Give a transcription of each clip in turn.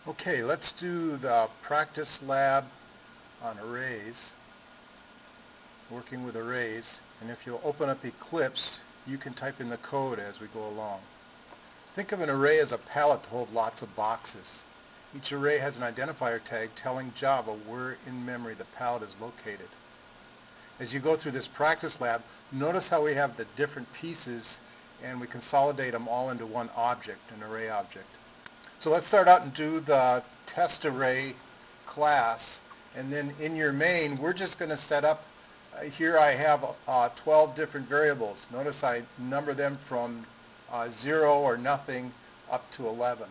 Okay, let's do the practice lab on arrays, working with arrays. And if you'll open up Eclipse, you can type in the code as we go along. Think of an array as a pallet to hold lots of boxes. Each array has an identifier tag telling Java where in memory the pallet is located. As you go through this practice lab, notice how we have the different pieces and we consolidate them all into one object, an array object. So let's start out and do the test array class, and then in your main we're just going to set up, here I have 12 different variables. Notice I number them from 0 or nothing up to 11.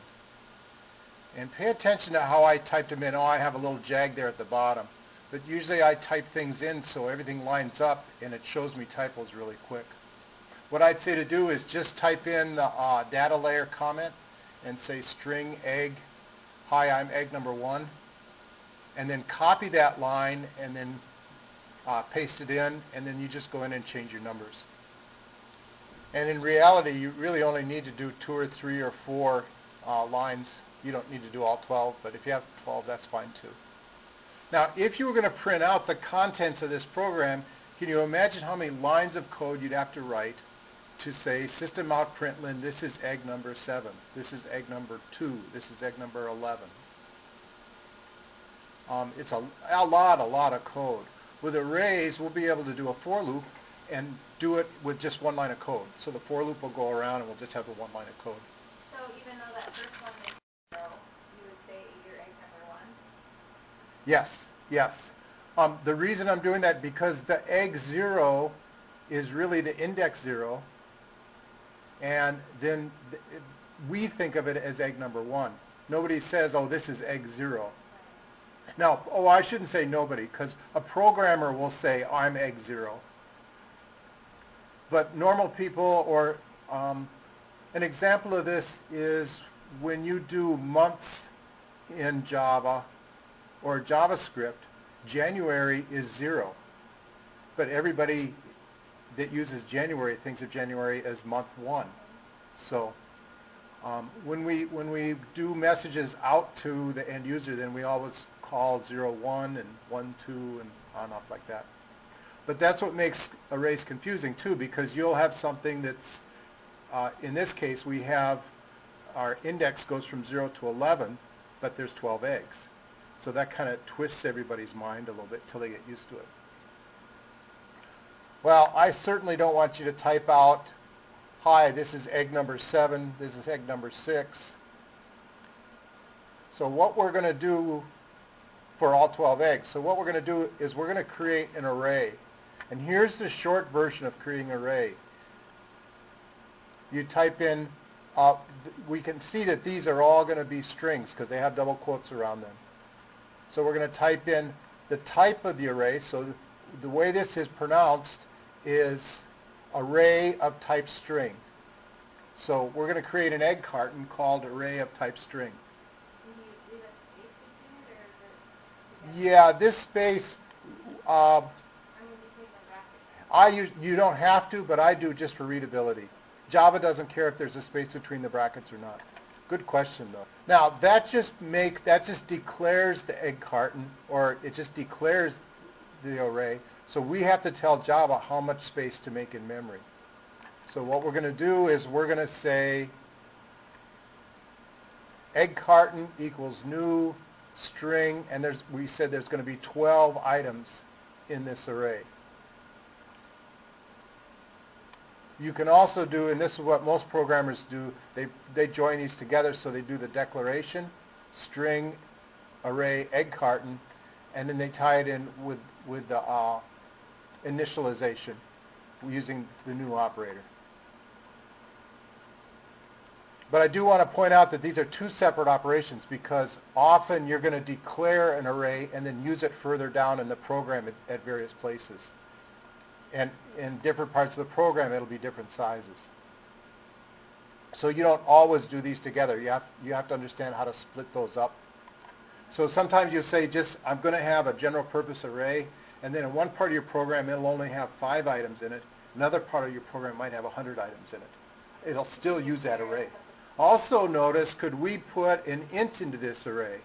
And pay attention to how I typed them in. Oh, I have a little jag there at the bottom. But usually I type things in so everything lines up and it shows me typos really quick. What I'd say to do is just type in the data layer comment and say string egg, hi, I'm egg number 1, and then copy that line and then paste it in, and then you just go in and change your numbers. And in reality, you really only need to do 2 or 3 or 4 lines. You don't need to do all 12, but if you have 12, that's fine too. Now, if you were going to print out the contents of this program, can you imagine how many lines of code you'd have to write to say system out println, this is egg number 7, this is egg number 2, this is egg number 11. It's a lot of code. With arrays, we'll be able to do a for loop and do it with just one line of code. So the for loop will go around and we'll just have the one line of code. So even though that first one is 0, you would say your egg number 1? Yes, yes. The reason I'm doing that because the egg 0 is really the index 0, and then we think of it as egg number 1. Nobody says, oh, this is egg 0. Now, I shouldn't say nobody, because a programmer will say, I'm egg 0. But normal people, or an example of this is when you do months in Java or JavaScript, January is 0. But everybody that uses January thinks of January as month 1. So when we do messages out to the end user, then we always call 0, 1 and 1, 2 and on up like that. But that's what makes arrays confusing too, because you'll have something that's, in this case, we have our index goes from 0 to 11, but there's 12 eggs. So that kind of twists everybody's mind a little bit until they get used to it. Well, I certainly don't want you to type out, hi, this is egg number 7, this is egg number 6. So what we're going to do for all 12 eggs, so what we're going to do is we're going to create an array. And here's the short version of creating an array. You type in, we can see that these are all going to be strings because they have double quotes around them. So we're going to type in the type of the array. So the way this is pronounced is array of type string. So we're going to create an egg carton called array of type string. Can you leave a space between it, or is it? Yeah, this space, I mean, between the brackets. you don't have to, but I do just for readability. Java doesn't care if there's a space between the brackets or not. Good question, though. Now, that just declares the egg carton, or it just declares the array. So we have to tell Java how much space to make in memory. So what we're going to do is we're going to say egg carton equals new string, and we said there's going to be 12 items in this array. You can also do, and this is what most programmers do, they join these together, so they do the declaration, string, array, egg carton, and then they tie it in with the initialization using the new operator. But I do want to point out that these are two separate operations because often you're going to declare an array and then use it further down in the program at various places. And in different parts of the program, it'll be different sizes. So you don't always do these together. You have to understand how to split those up. So sometimes you say I'm going to have a general purpose array, and then in one part of your program, it'll only have 5 items in it. Another part of your program might have 100 items in it. It'll still use that array. Also notice, could we put an int into this array?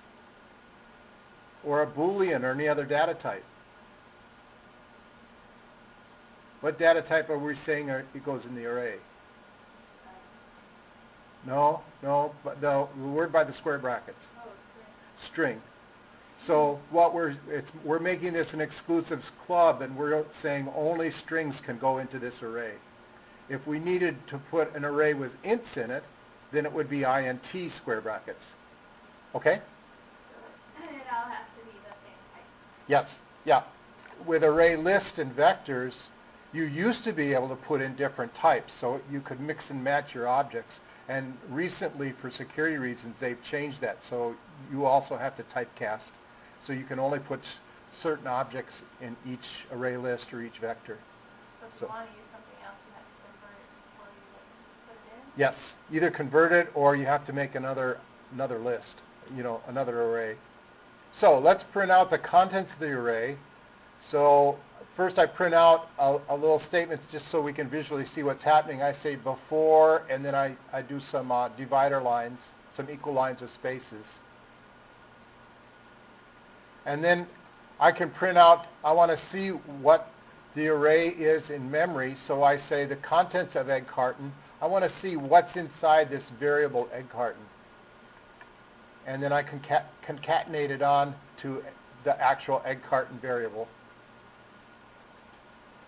Or a Boolean or any other data type? What data type are we saying it goes in the array? No, but the word by the square brackets. Oh, String. So what we're making this an exclusive club, and we're saying only strings can go into this array. If we needed to put an array with ints in it, then it would be int square brackets. Okay? and it all has to be the same type. Yes. Yeah. With array list and vectors, you used to be able to put in different types, so you could mix and match your objects. And recently, for security reasons, they've changed that, so you also have to typecast. So you can only put certain objects in each array list or each vector. So if you want to use something else, you have to convert it before you put it in? Yes, either convert it or you have to make another list, another array. So let's print out the contents of the array. So first I print out a little statement just so we can visually see what's happening. I say before, and then I do some divider lines, some equal lines with spaces. And then I can print out, I want to see what the array is in memory, so I say the contents of egg carton. I want to see what's inside this variable egg carton. And then I concatenate it on to the actual egg carton variable.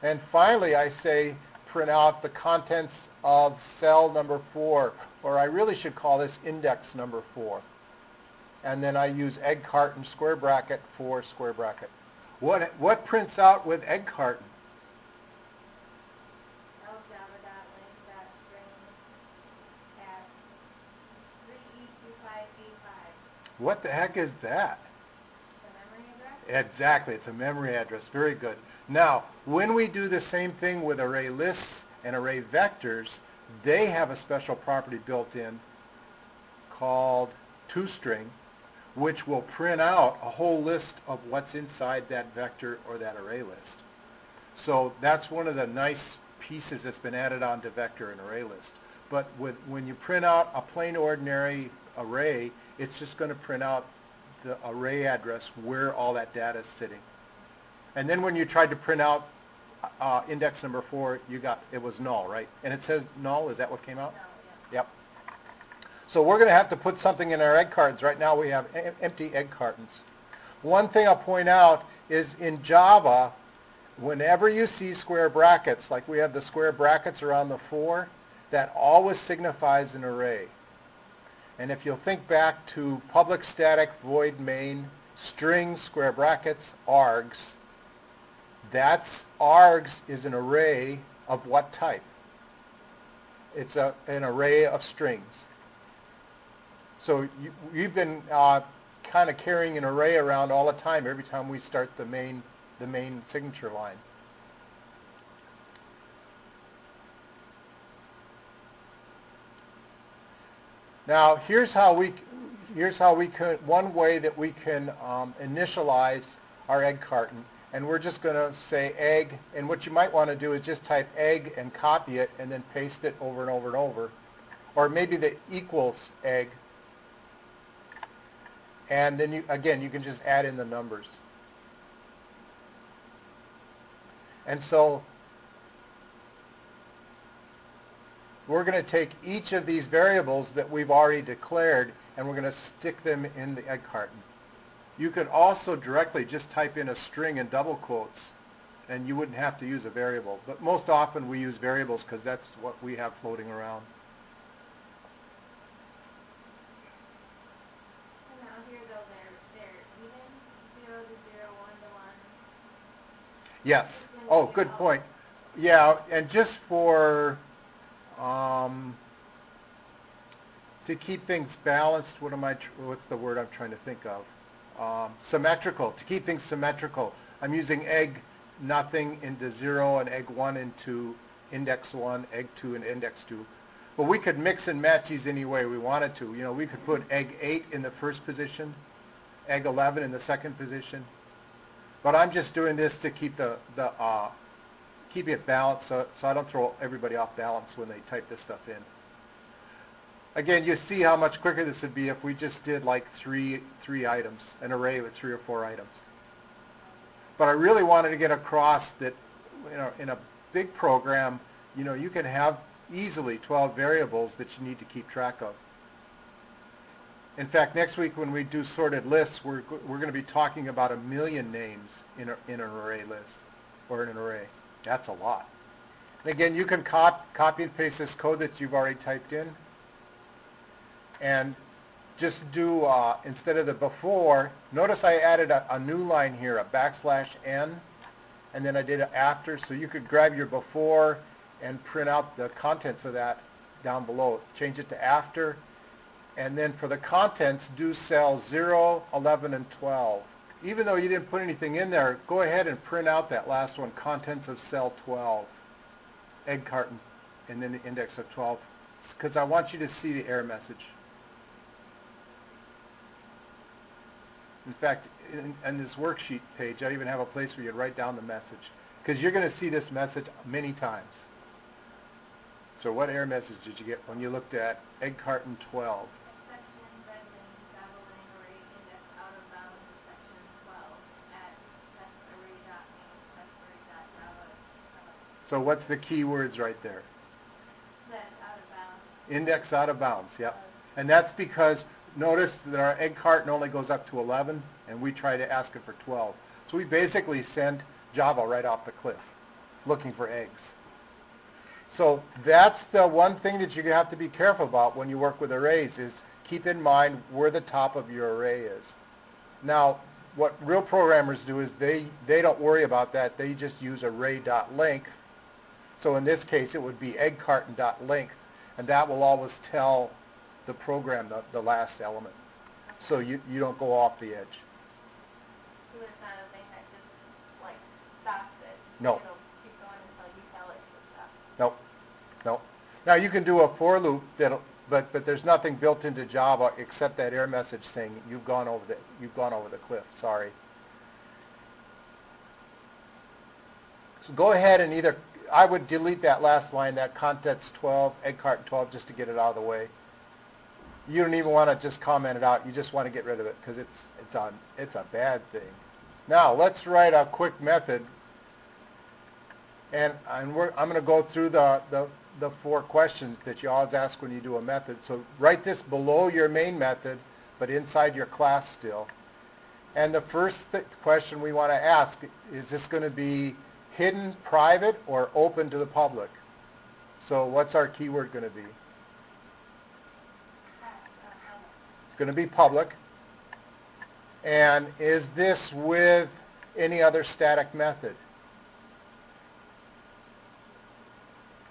And finally, I say print out the contents of cell number 4, or I really should call this index number 4. And then I use egg carton square bracket 4 square bracket. What prints out with egg carton? What the heck is that? The memory address? Exactly, it's a memory address. Very good. Now, when we do the same thing with array lists and array vectors, they have a special property built in called toString, which will print out a whole list of what's inside that vector or that array list. So that's one of the nice pieces that's been added on to vector and array list. But when you print out a plain ordinary array, it's just going to print out the array address where all that data is sitting. And then when you tried to print out index number 4, it was null, right? And it says null. Is that what came out? No, yeah. Yep. So we're going to have to put something in our egg cartons. Right now we have empty egg cartons. One thing I'll point out is in Java, whenever you see square brackets, like we have the square brackets around the 4, that always signifies an array. And if you'll think back to public static void main string square brackets args, args is an array of what type? It's an array of strings. So you've been kind of carrying an array around all the time every time we start the main signature line. Now here's how we can one way that we can initialize our egg carton, and we're just going to say egg, and what you might want to do is just type egg and copy it and then paste it over and over and over, or maybe the equals egg, and then you can just add in the numbers. And so we're going to take each of these variables that we've already declared and we're going to stick them in the egg carton. You could also directly just type in a string in double quotes and you wouldn't have to use a variable. But most often we use variables because that's what we have floating around. And now here though, they're even 0 to 0, 1 to 1. Yes. Oh, good point. Yeah, and just for to keep things balanced, what's the word I'm trying to think of? Symmetrical. To keep things symmetrical, I'm using egg nothing into 0 and egg 1 into index 1, egg 2 and index 2. But we could mix and match these any way we wanted to. You know, we could put egg 8 in the first position, egg 11 in the second position. But I'm just doing this to keep keep it balanced so I don't throw everybody off balance when they type this stuff in. Again, you see how much quicker this would be if we just did like three items, an array with 3 or 4 items. But I really wanted to get across that, in a big program, you can have easily 12 variables that you need to keep track of. In fact, next week when we do sorted lists, we're going to be talking about 1 million names in an array list, or in an array. That's a lot. And again, you can copy and paste this code that you've already typed in, and just do, instead of the before, notice I added a new line here, a \n, and then I did an after, so you could grab your before and print out the contents of that down below. Change it to after, and then for the contents, do cells 0, 11, and 12. Even though you didn't put anything in there, go ahead and print out that last one, contents of cell 12, egg carton, and then the index of 12, because I want you to see the error message. In fact, in this worksheet page, I even have a place where you write down the message, because you're going to see this message many times. So what error message did you get when you looked at egg carton 12? Exception, red lane, double lane, array, index, out of bounds, section 12, at test_array.name, test_array.java. So what's the keywords right there? That's out of bounds. Index out of bounds, yep. And that's because notice that our egg carton only goes up to 11, and we try to ask it for 12. So we basically sent Java right off the cliff, looking for eggs. So that's the one thing that you have to be careful about when you work with arrays, is keep in mind where the top of your array is. Now, what real programmers do is they don't worry about that. They just use array.length. So in this case, it would be egg carton.length, and that will always tell the program the last element. So you don't go off the edge. So it's not a thing that just, like, stops it. No. It'll keep going until you tell it to stop. Nope. Nope. Now you can do a for loop but there's nothing built into Java except that error message saying you've gone over the cliff. Sorry. So go ahead and I would delete that last line, that contents 12, egg carton 12, just to get it out of the way. You don't even want to just comment it out. You just want to get rid of it because it's a bad thing. Now let's write a quick method, and I'm going to go through the 4 questions that you always ask when you do a method. So write this below your main method, but inside your class still. And the first question we want to ask, is this going to be hidden, private, or open to the public? So what's our keyword going to be? It's going to be public. And is this with any other static method?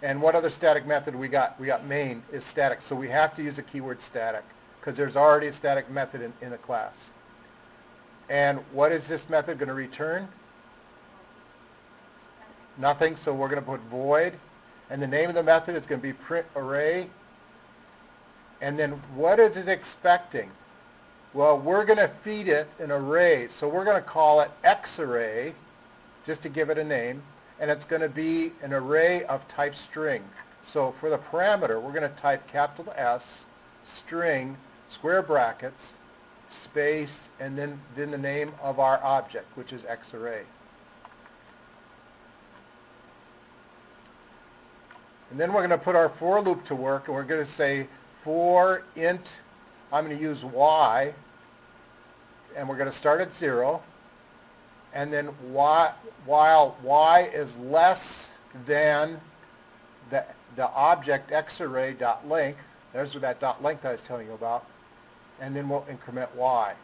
And what other static method we got? We got main is static, so we have to use a keyword static because there's already a static method in the class. And what is this method going to return? Nothing, so we're going to put void. And the name of the method is going to be print array. And then what is it expecting? Well, we're going to feed it an array, so we're going to call it xArray, just to give it a name. And it's going to be an array of type string. So for the parameter, we're going to type capital S, string, square brackets, space, and then the name of our object, which is xArray. And then we're going to put our for loop to work, and we're going to say for int, I'm going to use y, and we're going to start at 0. And then while y is less than the object xArray.length, there's that .length I was telling you about, and then we'll increment y.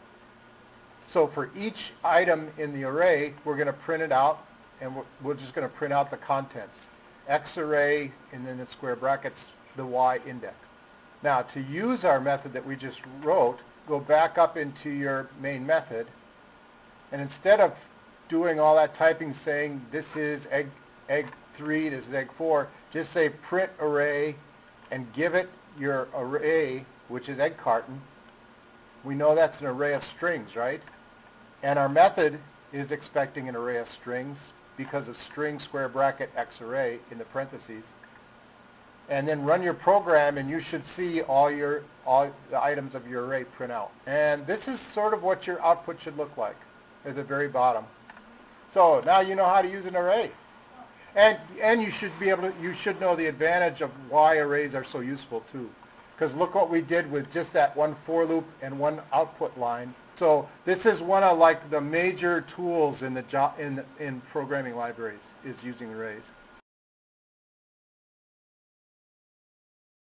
So for each item in the array, we're going to print it out, and we're just going to print out the contents. xArray, and then in square brackets, the y index. Now, to use our method that we just wrote, go back up into your main method, and instead of doing all that typing saying this is egg 3, this is egg 4, just say print array and give it your array, which is egg carton. We know that's an array of strings, right? And our method is expecting an array of strings because of string square bracket xArray in the parentheses. and then run your program, and you should see all the items of your array print out. And this is sort of what your output should look like at the very bottom. So now you know how to use an array. And you should know the advantage of why arrays are so useful too. Because look what we did with just that one for loop and one output line. So this is one of like the major tools in programming libraries, is using arrays.